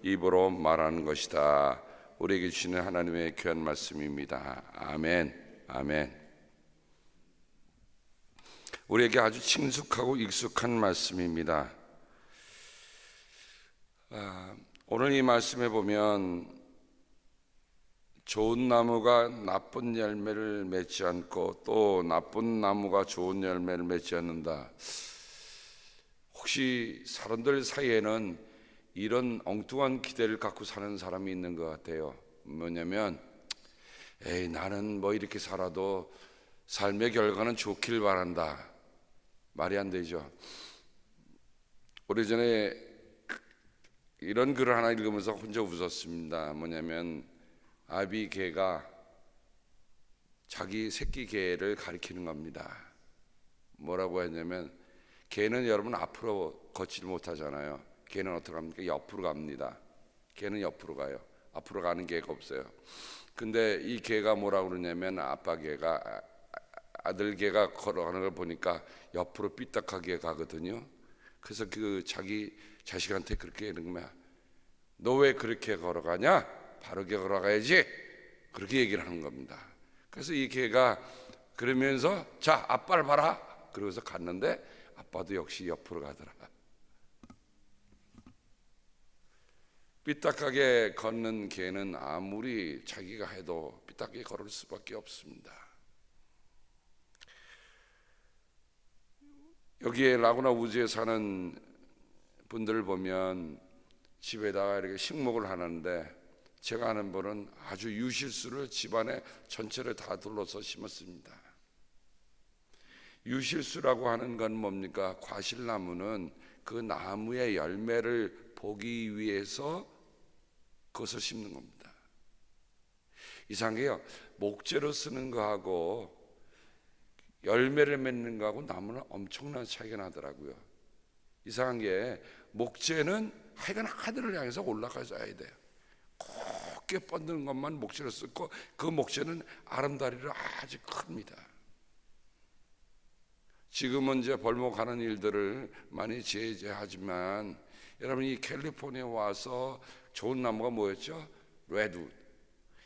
입으로 말하는 것이다. 우리에게 주시는 하나님의 귀한 말씀입니다. 아멘. 아멘. 우리에게 아주 친숙하고 익숙한 말씀입니다. 오늘 이 말씀에 보면 좋은 나무가 나쁜 열매를 맺지 않고 또 나쁜 나무가 좋은 열매를 맺지 않는다. 혹시 사람들 사이에는 이런 엉뚱한 기대를 갖고 사는 사람이 있는 것 같아요. 뭐냐면 나는 뭐 이렇게 살아도 삶의 결과는 좋길 바란다. 말이 안 되죠. 오래전에 이런 글을 하나 읽으면서 혼자 웃었습니다. 뭐냐면 아비 개가 자기 새끼 개를 가리키는 겁니다. 뭐라고 했냐면 개는 여러분 앞으로 걷질 못하잖아요. 개는 어떻게 합니까? 옆으로 갑니다. 개는 옆으로 가요. 앞으로 가는 개가 없어요. 근데 이 개가 뭐라고 그러냐면 아빠 개가 아들 개가 걸어가는 걸 보니까 옆으로 삐딱하게 가거든요. 그래서 그 자기 자식한테 그렇게 하는 거야. 너 왜 그렇게 걸어가냐? 바르게 걸어가야지. 그렇게 얘기를 하는 겁니다. 그래서 이 개가 그러면서 자 아빠를 봐라. 그러고서 갔는데 아빠도 역시 옆으로 가더라. 삐딱하게 걷는 개는 아무리 자기가 해도 삐딱하게 걸을 수밖에 없습니다. 여기에 라구나 우주에 사는 분들을 보면 집에다가 이렇게 식목을 하는데 제가 아는 분은 아주 유실수를 집안에 전체를 다 둘러서 심었습니다. 유실수라고 하는 건 뭡니까? 과실나무는 그 나무의 열매를 보기 위해서 그것을 심는 겁니다. 이상해요. 목재로 쓰는 거하고 열매를 맺는 거하고 나무는 엄청난 차이가 나더라고요. 이상한 게 목재는 하여간 하늘을 향해서 올라가줘야 돼요. 곱게 뻗는 것만 목재로 쓰고 그 목재는 아름다리로 아주 큽니다. 지금은 이제 벌목하는 일들을 많이 제재하지만 여러분 이 캘리포니아에 와서 좋은 나무가 뭐였죠? 레드우드.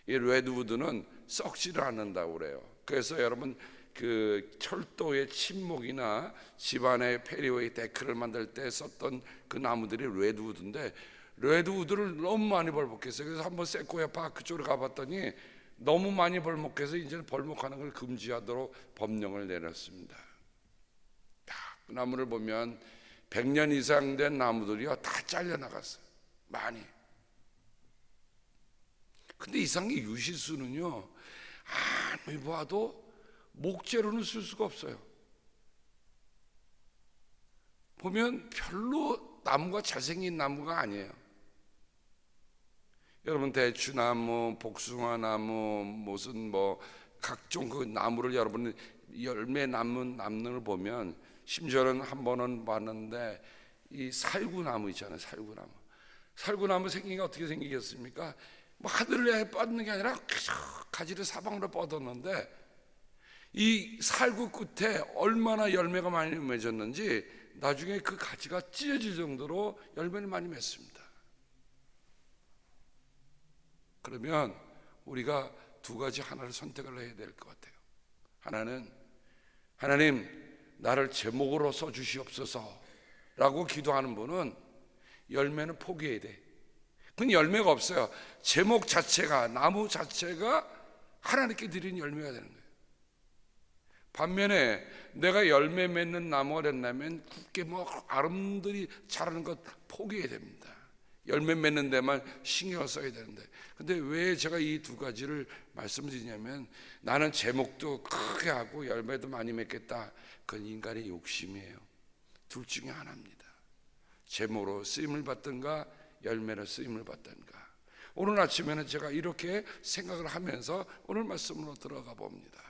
이 레드우드는 썩지를 않는다고 그래요. 그래서 여러분 그 철도의 침목이나 집안의 페리웨이 데크를 만들 때 썼던 그 나무들이 레드우드인데 레드우드를 너무 많이 벌목했어요. 그래서 한번 세코야 파크 쪽으로 가봤더니 너무 많이 벌목해서 이제는 벌목하는 걸 금지하도록 법령을 내렸습니다. 그 나무를 보면 100년 이상 된 나무들이요 다 잘려나갔어요. 많이. 근데 이상하게 유실수는요 아무리 봐도 목재로는 쓸 수가 없어요. 보면 별로 나무가 잘생긴 나무가 아니에요. 여러분 대추나무, 복숭아나무, 무슨 뭐 각종 그 나무를 여러분 열매 남는 걸 보면 심지어는 한 번은 봤는데 이 살구나무 있잖아요. 살구나무 생긴 게 어떻게 생기겠습니까? 뭐 하늘에 뻗는 게 아니라 가지를 사방으로 뻗었는데 이 살구 끝에 얼마나 열매가 많이 맺었는지 나중에 그 가지가 찢어질 정도로 열매를 많이 맺습니다. 그러면 우리가 두 가지 하나를 선택을 해야 될 것 같아요. 하나는 하나님 나를 제목으로 써주시옵소서 라고 기도하는 분은 열매는 포기해야 돼. 그건 열매가 없어요. 제목 자체가 나무 자체가 하나님께 드린 열매가 되는 거예요. 반면에 내가 열매 맺는 나무가 된다면 굳게 뭐 아름드리 자라는 것 포기해야 됩니다. 열매 맺는 데만 신경을 써야 되는데 근데 왜 제가 이 두 가지를 말씀드리냐면 나는 제목도 크게 하고 열매도 많이 맺겠다. 그건 인간의 욕심이에요. 둘 중에 하나입니다. 제목으로 쓰임을 받든가 열매로 쓰임을 받든가. 오늘 아침에는 제가 이렇게 생각을 하면서 오늘 말씀으로 들어가 봅니다.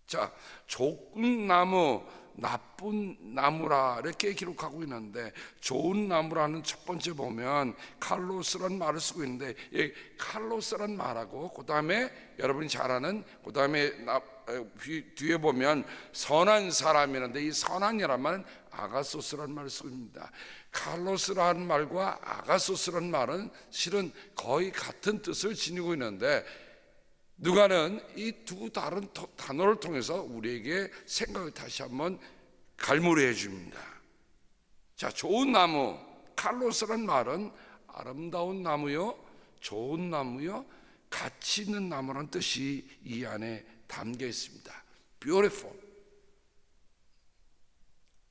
자, 좋은 나무, 나쁜 나무라 이렇게 기록하고 있는데 좋은 나무라는 첫 번째 보면 칼로스란 말을 쓰고 있는데 이 칼로스란 말하고 그 다음에 여러분이 잘 아는 그 다음에 뒤에 보면 선한 사람이라는데 이 선한이란 말은 아가소스라는 말을 씁니다. 칼로스라는 말과 아가소스라는 말은 실은 거의 같은 뜻을 지니고 있는데 누가는 이 두 다른 단어를 통해서 우리에게 생각을 다시 한번 갈무리해 줍니다. 자, 좋은 나무, 칼로스란 말은 아름다운 나무요, 좋은 나무요, 가치 있는 나무라는 뜻이 이 안에 담겨 있습니다. Beautiful.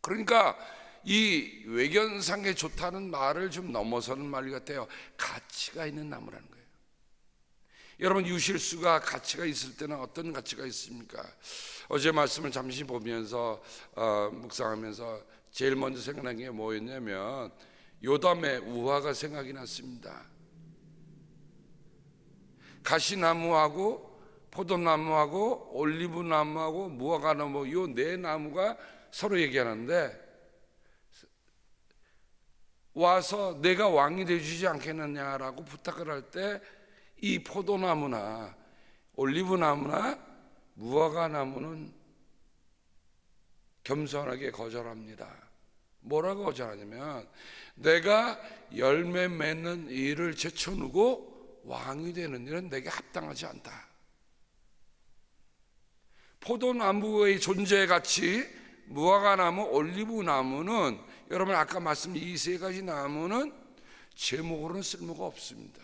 그러니까 이 외견상에 좋다는 말을 좀 넘어서는 말 같아요. 가치가 있는 나무라는 거예요. 여러분, 유실수가 가치가 있을 때는 어떤 가치가 있습니까? 어제 말씀을 잠시 보면서 묵상하면서 제일 먼저 생각난 게 뭐였냐면 요담의 우화가 생각이 났습니다. 가시나무하고 포도나무하고 올리브나무하고 무화과나무 요 네 나무가 서로 얘기하는데 와서 내가 왕이 되어주지 않겠느냐라고 부탁을 할 때 이 포도나무나 올리브나무나 무화과나무는 겸손하게 거절합니다. 뭐라고 거절하냐면 내가 열매 맺는 일을 제쳐놓고 왕이 되는 일은 내게 합당하지 않다. 포도나무의 존재 가치, 무화과나무, 올리브나무는 여러분 아까 말씀드린 이 세 가지 나무는 제목으로는 쓸모가 없습니다.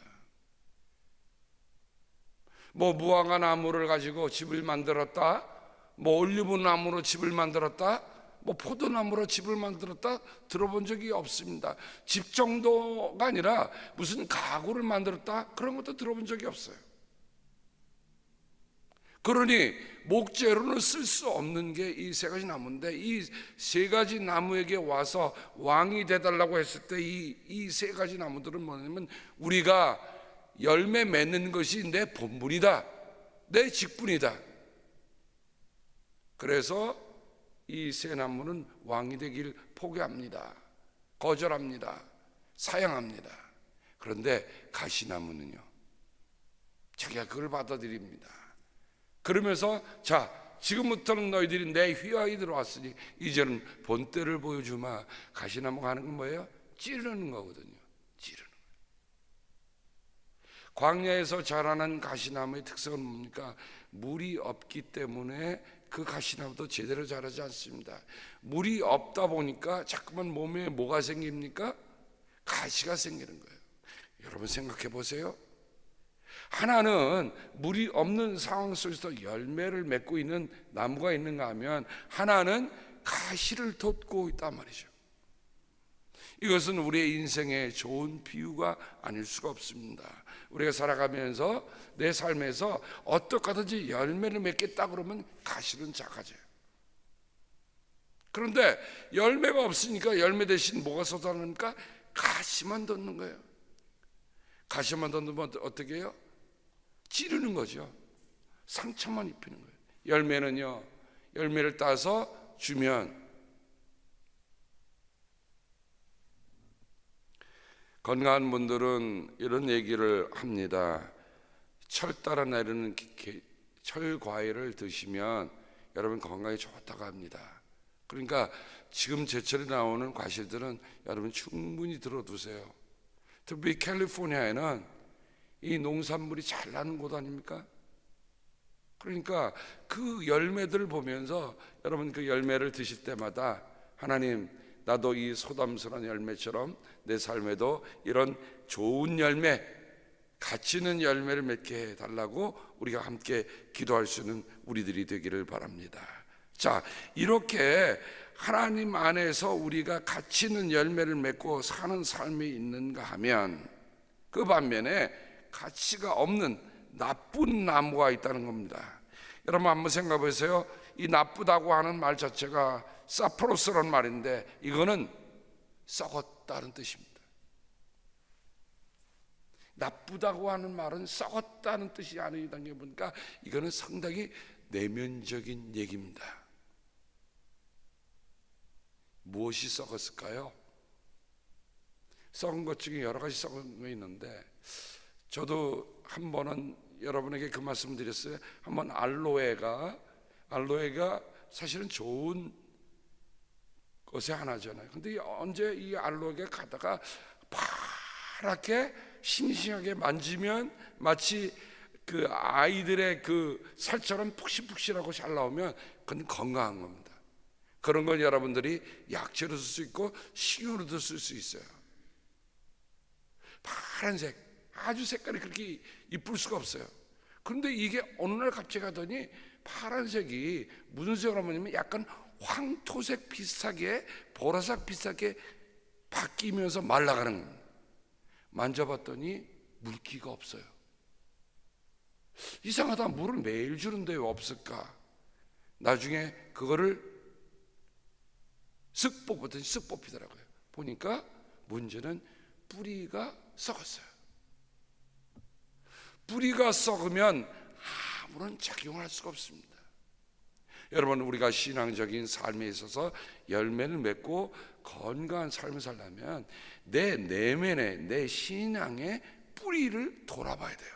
뭐 무화과나무를 가지고 집을 만들었다, 뭐 올리브나무로 집을 만들었다, 뭐 포도나무로 집을 만들었다 들어본 적이 없습니다. 집 정도가 아니라 무슨 가구를 만들었다 그런 것도 들어본 적이 없어요. 그러니 목재로는 쓸 수 없는 게 이 세 가지 나무인데 이 세 가지 나무에게 와서 왕이 되달라고 했을 때 이 세 가지 나무들은 뭐냐면 우리가 열매 맺는 것이 내 본분이다, 내 직분이다. 그래서 이 세 나무는 왕이 되길 포기합니다. 거절합니다. 사양합니다. 그런데 가시나무는요, 자기가 그걸 받아들입니다. 그러면서 자, 지금부터는 너희들이 내 휘하에 들어왔으니 이제는 본때를 보여주마. 가시나무가 하는 건 뭐예요? 찌르는 거거든요. 찌르는 거예요. 광야에서 자라는 가시나무의 특성은 뭡니까? 물이 없기 때문에 그 가시나무도 제대로 자라지 않습니다. 물이 없다 보니까 자꾸만 몸에 뭐가 생깁니까? 가시가 생기는 거예요. 여러분 생각해 보세요. 하나는 물이 없는 상황 속에서 열매를 맺고 있는 나무가 있는가 하면 하나는 가시를 돋고 있단 말이죠. 이것은 우리의 인생의 좋은 비유가 아닐 수가 없습니다. 우리가 살아가면서 내 삶에서 어떻게 하든지 열매를 맺겠다 그러면 가시는 작아져요. 그런데 열매가 없으니까 열매 대신 뭐가 쏟아납니까? 가시만 돋는 거예요. 가시만 돋으면 어떻게 해요? 찌르는 거죠. 상처만 입히는 거예요. 열매는요, 열매를 따서 주면 건강한 분들은 이런 얘기를 합니다. 철 따라 내리는 철 과일을 드시면 여러분 건강에 좋다고 합니다. 그러니까 지금 제철에 나오는 과실들은 여러분 충분히 들어두세요. 특히 캘리포니아에는 이 농산물이 잘 나는 곳 아닙니까? 그러니까 그 열매들을 보면서 여러분 그 열매를 드실 때마다 하나님, 나도 이 소담스러운 열매처럼 내 삶에도 이런 좋은 열매, 가치 있는 열매를 맺게 해달라고 우리가 함께 기도할 수 있는 우리들이 되기를 바랍니다. 자, 이렇게 하나님 안에서 우리가 가치 있는 열매를 맺고 사는 삶이 있는가 하면 그 반면에 가치가 없는 나쁜 나무가 있다는 겁니다. 여러분 한번 생각해 보세요. 이 나쁘다고 하는 말 자체가 사프로스라는 말인데 이거는 썩었다는 뜻입니다. 나쁘다고 하는 말은 썩었다는 뜻이 아니다는 게 보니까 이거는 상당히 내면적인 얘기입니다. 무엇이 썩었을까요? 썩은 것 중에 여러 가지 썩은 거 있는데 저도 한 번은 여러분에게 그 말씀 드렸어요. 한번 알로에가 알로에가 사실은 좋은 것의 하나잖아요. 근데 언제 이 알로에가 가다가 파랗게 싱싱하게 만지면 마치 그 아이들의 그 살처럼 푹신푹신하고 잘 나오면 그건 건강한 겁니다. 그런 건 여러분들이 약재로 쓸 수 있고 식용으로도 쓸 수 있어요. 파란색, 아주 색깔이 그렇게 이쁠 수가 없어요. 그런데 이게 어느 날 갑자기 하더니 파란색이 무슨 색으로 하냐면 약간 황토색 비슷하게, 보라색 비슷하게 바뀌면서 말라가는 겁니다. 만져봤더니 물기가 없어요. 이상하다, 물을 매일 주는데 왜 없을까? 나중에 그거를 쓱 뽑았더니 쓱 뽑히더라고요. 보니까 문제는 뿌리가 썩었어요. 뿌리가 썩으면 아무런 작용을 할 수가 없습니다. 여러분, 우리가 신앙적인 삶에 있어서 열매를 맺고 건강한 삶을 살려면 내 내면에, 내 신앙의 뿌리를 돌아봐야 돼요.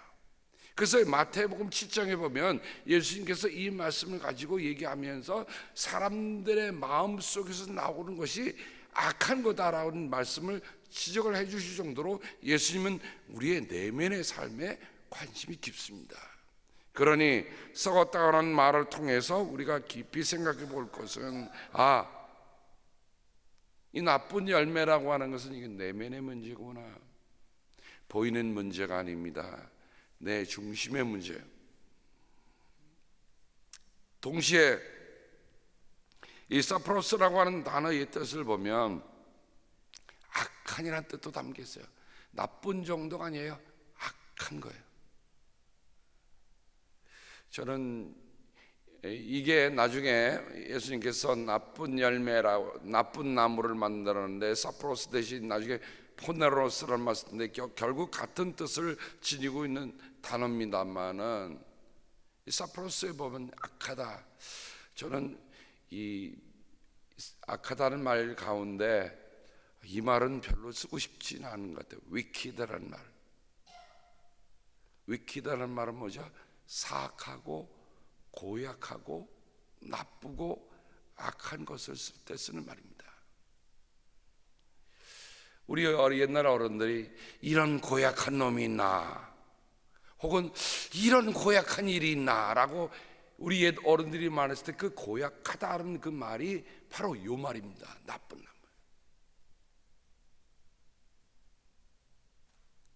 그래서 마태복음 7장에 보면 예수님께서 이 말씀을 가지고 얘기하면서 사람들의 마음속에서 나오는 것이 악한 거다라는 말씀을 지적을 해 주실 정도로 예수님은 우리의 내면의 삶에 관심이 깊습니다. 그러니 썩었다는 말을 통해서 우리가 깊이 생각해 볼 것은, 이 나쁜 열매라고 하는 것은 이게 내면의 문제구나. 보이는 문제가 아닙니다. 내 중심의 문제예요. 동시에 이 사프로스라고 하는 단어의 뜻을 보면 악한이라는 뜻도 담겨 있어요. 나쁜 정도가 아니에요. 악한 거예요. 저는 이게 나중에 예수님께서 나쁜 열매라고, 나쁜 나무를 만들었는데 사프로스 대신 나중에 포네로스라는 말씀인데 결국 같은 뜻을 지니고 있는 단어입니다만은, 이 사프로스에 보면 악하다. 저는 이 악하다는 말 가운데 이 말은 별로 쓰고 싶지는 않은 것 같아요. 위키드라는 말. 위키드라는 말은 뭐죠? 사악하고 고약하고 나쁘고 악한 것을 쓸 때 쓰는 말입니다. 우리 옛날 어른들이 이런 고약한 놈이 있나, 혹은 이런 고약한 일이 있나 라고 우리 옛 어른들이 말했을 때 그 고약하다는 그 말이 바로 이 말입니다. 나쁜 말.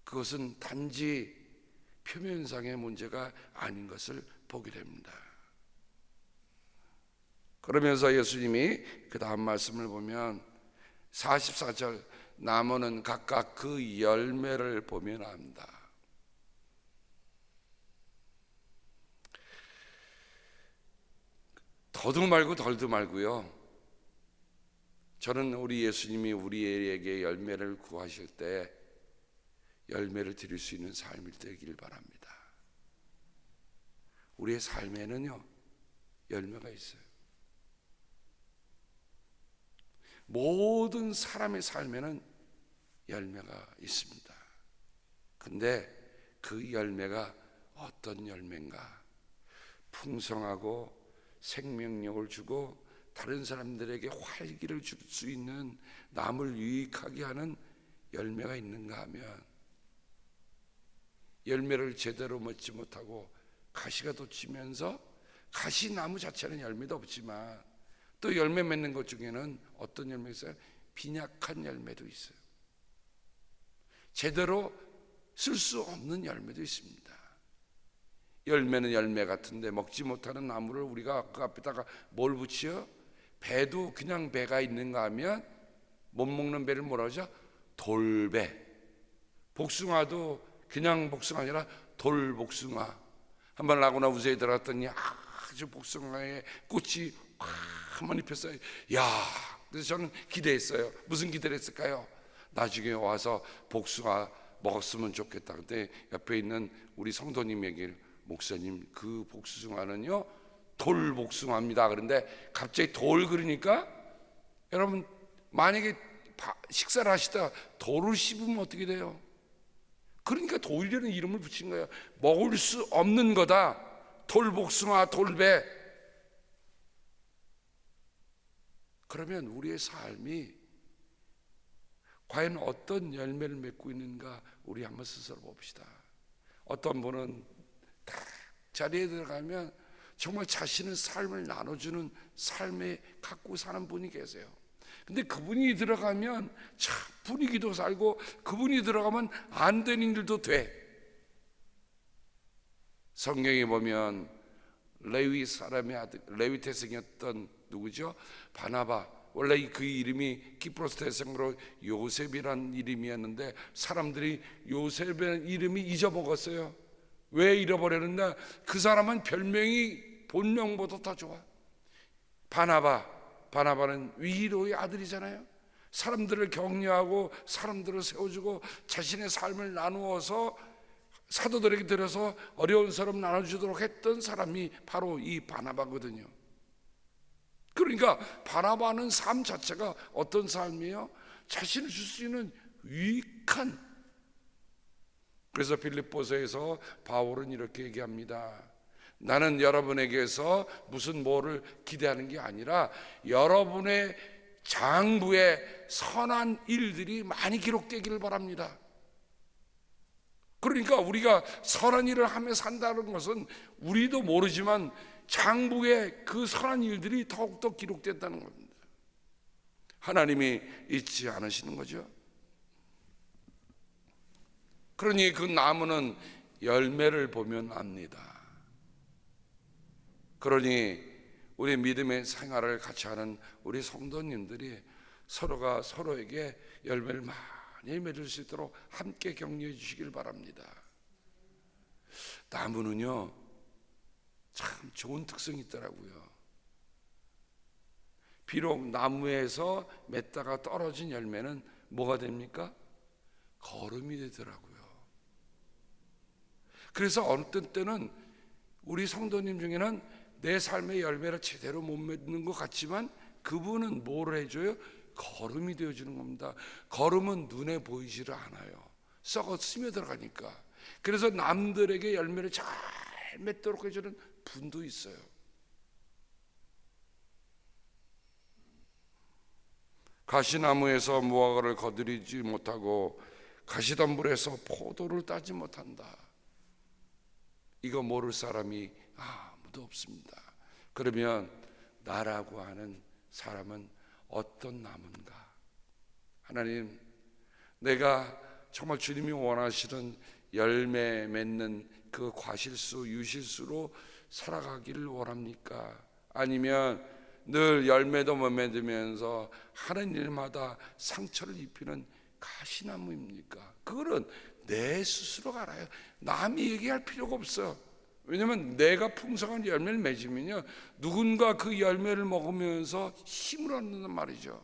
그것은 단지 표면상의 문제가 아닌 것을 보게 됩니다. 그러면서 예수님이 그 다음 말씀을 보면 44절, 나무는 각각 그 열매를 보면 압니다. 더도 말고 덜도 말고요. 저는 우리 예수님이 우리에게 열매를 구하실 때 열매를 드릴 수 있는 삶이 되길 바랍니다. 우리의 삶에는요, 열매가 있어요. 모든 사람의 삶에는 열매가 있습니다. 근데 그 열매가 어떤 열매인가? 풍성하고 생명력을 주고 다른 사람들에게 활기를 줄 수 있는, 남을 유익하게 하는 열매가 있는가 하면, 열매를 제대로 맺지 못하고 가시가 돋치면서, 가시나무 자체는 열매도 없지만 또 열매 맺는 것 중에는 어떤 열매가 있어요? 빈약한 열매도 있어요. 제대로 쓸 수 없는 열매도 있습니다. 열매는 열매 같은데 먹지 못하는 나무를 우리가 그 앞에다가 뭘 붙여? 배도 그냥 배가 있는가 하면 못 먹는 배를 뭐라 하죠? 돌배. 복숭아도 그냥 복숭아 아니라 돌복숭아. 한번 라구나 우주에 들어갔더니 아주 복숭아의 꽃이 한번 피었어요. 야, 그래서 저는 기대했어요. 무슨 기대를 했을까요? 나중에 와서 복숭아 먹었으면 좋겠다. 근데 옆에 있는 우리 성도님에게, 목사님, 그 복숭아는요 돌복숭아입니다. 그런데 갑자기 돌 그러니까, 여러분 만약에 식사를 하시다가 돌을 씹으면 어떻게 돼요? 그러니까 돌이라는 이름을 붙인 거예요. 먹을 수 없는 거다. 돌복숭아, 돌배. 그러면 우리의 삶이 과연 어떤 열매를 맺고 있는가 우리 한번 스스로 봅시다. 어떤 분은 딱 자리에 들어가면 정말 자신의 삶을 나눠주는 삶에 갖고 사는 분이 계세요. 근데 그분이 들어가면 참 분위기도 살고, 그분이 들어가면 안 되는 일도 돼. 성경에 보면 레위 사람의 아들, 레위 태생이었던 누구죠? 바나바. 원래 그 이름이 키프로스 태생으로 요셉이라는 이름이었는데 사람들이 요셉의 이름이 잊어먹었어요. 왜 잃어버렸나? 그 사람은 별명이 본명보다 더 좋아. 바나바는 위로의 아들이잖아요. 사람들을 격려하고 사람들을 세워주고 자신의 삶을 나누어서 사도들에게 들어서 어려운 사람 나눠주도록 했던 사람이 바로 이 바나바거든요. 그러니까 바나바는 삶 자체가 어떤 삶이에요? 자신을 줄 수 있는 유익한. 그래서 빌립보서에서 바울은 이렇게 얘기합니다. 나는 여러분에게서 무슨 뭐를 기대하는 게 아니라 여러분의 장부에 선한 일들이 많이 기록되기를 바랍니다. 그러니까 우리가 선한 일을 하며 산다는 것은 우리도 모르지만 장부에 그 선한 일들이 더욱더 기록됐다는 겁니다. 하나님이 잊지 않으시는 거죠. 그러니 그 나무는 열매를 보면 압니다. 그러니 우리 믿음의 생활을 같이 하는 우리 성도님들이 서로가 서로에게 열매를 많이 맺을 수 있도록 함께 격려해 주시길 바랍니다. 나무는요 참 좋은 특성이 있더라고요. 비록 나무에서 맺다가 떨어진 열매는 뭐가 됩니까? 거름이 되더라고요. 그래서 어느 때는 우리 성도님 중에는 내 삶의 열매를 제대로 못 맺는 것 같지만 그분은 뭐를 해줘요? 거름이 되어주는 겁니다. 거름은 눈에 보이지를 않아요. 썩어 스며들어가니까. 그래서 남들에게 열매를 잘 맺도록 해주는 분도 있어요. 가시나무에서 무화과를 거두리지 못하고 가시덤불에서 포도를 따지 못한다. 이거 모를 사람이 아무도 없습니다. 그러면 나라고 하는 사람은 어떤 나무인가? 하나님, 내가 정말 주님이 원하시는 열매 맺는 그 과실수, 유실수로 살아가기를 원합니까? 아니면 늘 열매도 못 맺으면서 하는 일마다 상처를 입히는 가시나무입니까? 그거는 내 스스로가 알아요. 남이 얘기할 필요가 없어. 왜냐하면 내가 풍성한 열매를 맺으면요 누군가 그 열매를 먹으면서 힘을 얻는단 말이죠.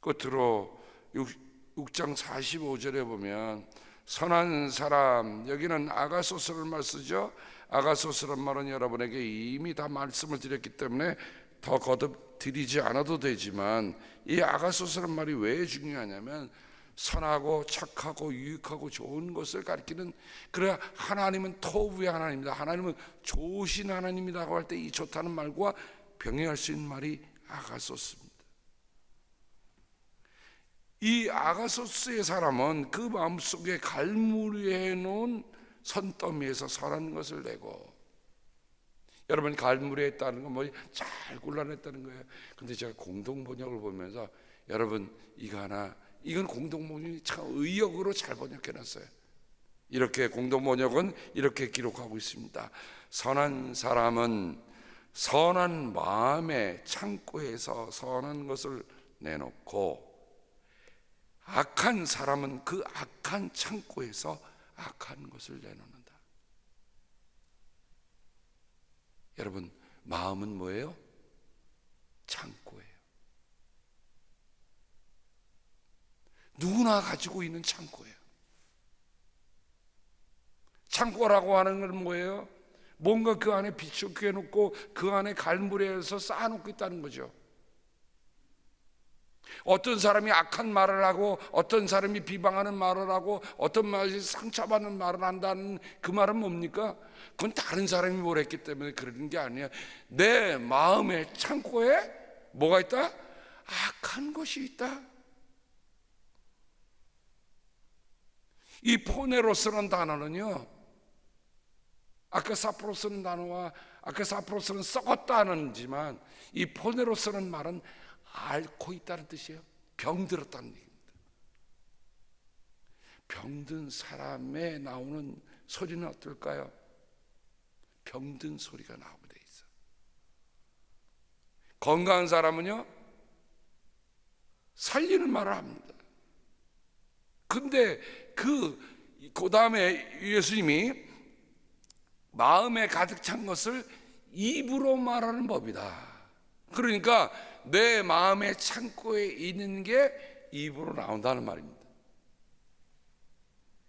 끝으로 6장 45절에 보면 선한 사람, 여기는 아가소스를 말 쓰죠. 아가소스란 말은 여러분에게 이미 다 말씀을 드렸기 때문에 더 거듭 드리지 않아도 되지만 이 아가소스란 말이 왜 중요하냐면 선하고 착하고 유익하고 좋은 것을 가리키는, 그래야 하나님은 토부의 하나님이다, 하나님은 좋으신 하나님이라고 할 때 이 좋다는 말과 병행할 수 있는 말이 아가소스입니다. 이 아가소스의 사람은 그 마음속에 갈무리해 놓은 선더미에서 선한 것을 내고, 여러분 갈무리에 했다는 건 뭐 잘 골라냈다는 거예요. 근데 제가 공동번역을 보면서 여러분 이거 하나, 이건 공동번역이 참 의역으로 잘 번역해놨어요. 이렇게 공동번역은 이렇게 기록하고 있습니다. 선한 사람은 선한 마음의 창고에서 선한 것을 내놓고, 악한 사람은 그 악한 창고에서 악한 것을 내놓는다. 여러분, 마음은 뭐예요? 창고예요. 누구나 가지고 있는 창고예요. 창고라고 하는 건 뭐예요? 뭔가 그 안에 비축해 놓고 그 안에 갈무리해서 쌓아놓고 있다는 거죠. 어떤 사람이 악한 말을 하고 어떤 사람이 비방하는 말을 하고 어떤 말이 상처받는 말을 한다는 그 말은 뭡니까? 그건 다른 사람이 뭘 했기 때문에 그러는 게 아니야. 내 마음의 창고에 뭐가 있다? 악한 것이 있다. 이 포네로스라는 단어는요, 아까 사프로스는 단어와 아까 사프로스는 썩었다는지만 이 포네로스는 말은 앓고 있다는 뜻이에요. 병들었다는 얘기입니다. 병든 사람에 나오는 소리는 어떨까요? 병든 소리가 나오게 돼 있어. 건강한 사람은요, 살리는 말을 합니다. 근데 그 다음에 예수님이 마음에 가득 찬 것을 입으로 말하는 법이다. 그러니까 내 마음의 창고에 있는 게 입으로 나온다는 말입니다.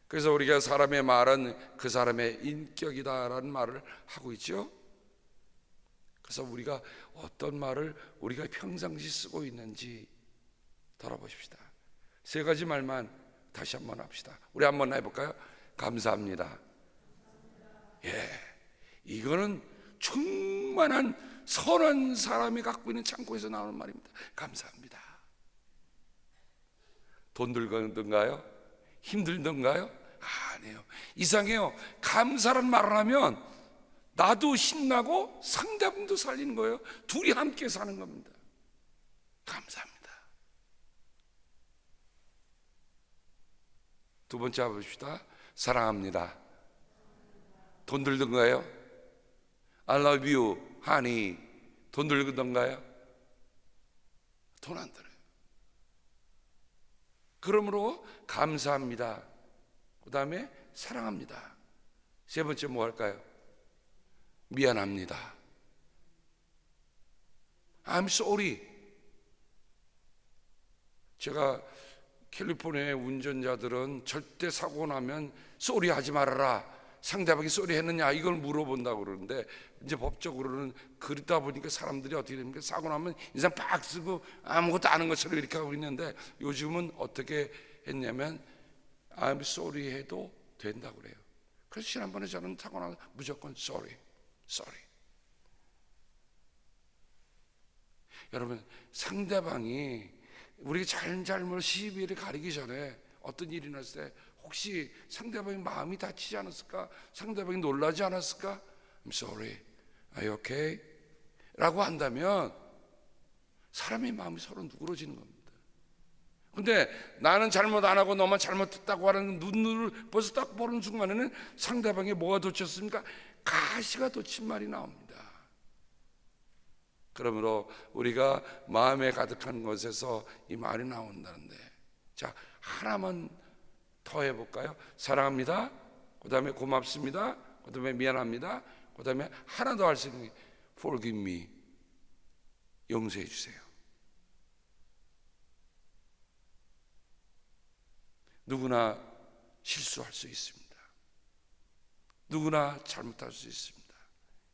그래서 우리가 사람의 말은 그 사람의 인격이다라는 말을 하고 있죠. 그래서 우리가 어떤 말을 우리가 평상시 쓰고 있는지 돌아보십시다. 세 가지 말만 다시 한번 합시다. 우리 한번 해볼까요? 감사합니다. 예, 이거는 충만한 선한 사람이 갖고 있는 창고에서 나오는 말입니다. 감사합니다. 돈 들건가요? 힘들던가요? 아니에요. 이상해요. 감사란 말을 하면 나도 신나고 상대방도 살리는 거예요. 둘이 함께 사는 겁니다. 감사합니다. 두 번째 해봅시다. 사랑합니다. 돈 들던가요? I love you, honey. 돈 들던가요? 돈 안 들어요. 그러므로 감사합니다. 그 다음에 사랑합니다. 세 번째 뭐 할까요? 미안합니다. I'm sorry. 제가 캘리포니아의 운전자들은 절대 사고 나면 쏘리 하지 말아라, 상대방이 쏘리 했느냐 이걸 물어본다고 그러는데, 이제 법적으로는 그러다 보니까 사람들이 어떻게 됩니까? 사고 나면 인상 팍 쓰고 아무것도 아는 것처럼 이렇게 하고 있는데, 요즘은 어떻게 했냐면 I'm sorry 해도 된다고 그래요. 그래서 지난번에 저는 사고 나서 무조건 sorry. 여러분, 상대방이 우리가 잘못 시비를 가리기 전에 어떤 일이 났을 때 혹시 상대방의 마음이 다치지 않았을까? 상대방이 놀라지 않았을까? I'm sorry, are you okay? 라고 한다면 사람의 마음이 서로 누그러지는 겁니다. 근데 나는 잘못 안 하고 너만 잘못했다고 하는 눈을 벌써 딱 보는 순간에는 상대방이 뭐가 돋쳤습니까? 가시가 돋친 말이 나옵니다. 그러므로 우리가 마음에 가득한 것에서 이 말이 나온다는데, 자, 하나만 더 해볼까요? 사랑합니다. 그 다음에 고맙습니다. 그 다음에 미안합니다. 그 다음에 하나 더 할 수 있는 게 forgive me. 용서해 주세요. 누구나 실수할 수 있습니다. 누구나 잘못할 수 있습니다.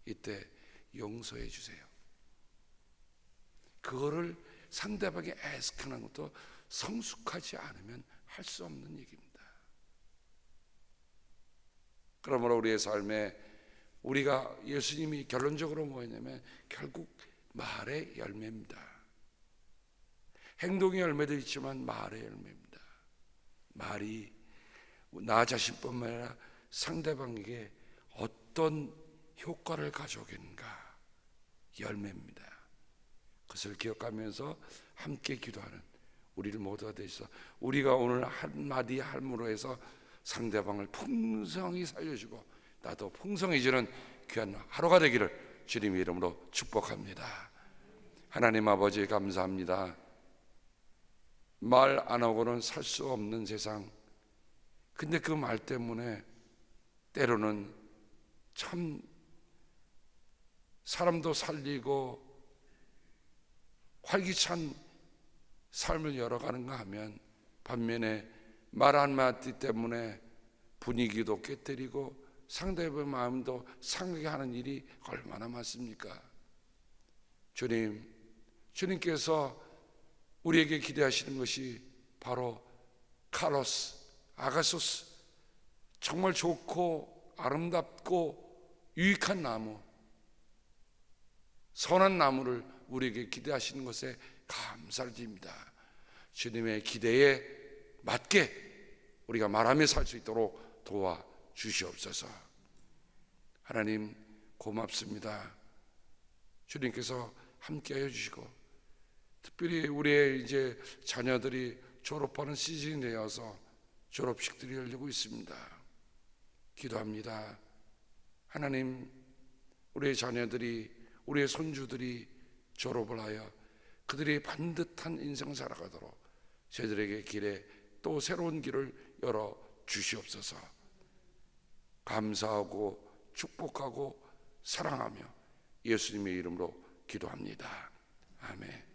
이때 용서해 주세요. 그거를 상대방에게 애석하는 것도 성숙하지 않으면 할 수 없는 얘기입니다. 그러므로 우리의 삶에 우리가 예수님이 결론적으로 뭐였냐면 결국 말의 열매입니다. 행동의 열매도 있지만 말의 열매입니다. 말이 나 자신뿐만 아니라 상대방에게 어떤 효과를 가져오겠는가, 열매입니다. 그것을 기억하면서 함께 기도하는 우리를 모두가 되셔서 우리가 오늘 한마디 할무로 해서 상대방을 풍성히 살려주고 나도 풍성해지는 귀한 하루가 되기를 주님의 이름으로 축복합니다. 하나님 아버지 감사합니다. 말 안 하고는 살 수 없는 세상, 근데 그 말 때문에 때로는 참 사람도 살리고 활기찬 삶을 열어가는가 하면 반면에 말 한마디 때문에 분위기도 깨뜨리고 상대방의 마음도 상하게 하는 일이 얼마나 많습니까? 주님께서 우리에게 기대하시는 것이 바로 카로스, 아가소스, 정말 좋고 아름답고 유익한 나무, 선한 나무를 우리에게 기대하시는 것에 감사를 드립니다. 주님의 기대에 맞게 우리가 말하며 살 수 있도록 도와주시옵소서. 하나님 고맙습니다. 주님께서 함께하여 주시고, 특별히 우리의 이제 자녀들이 졸업하는 시즌이 되어서 졸업식들이 열리고 있습니다. 기도합니다. 하나님, 우리의 자녀들이, 우리의 손주들이 졸업을 하여 그들이 반듯한 인생 살아가도록 저희들에게 길에 또 새로운 길을 열어 주시옵소서. 감사하고 축복하고 사랑하며 예수님의 이름으로 기도합니다. 아멘.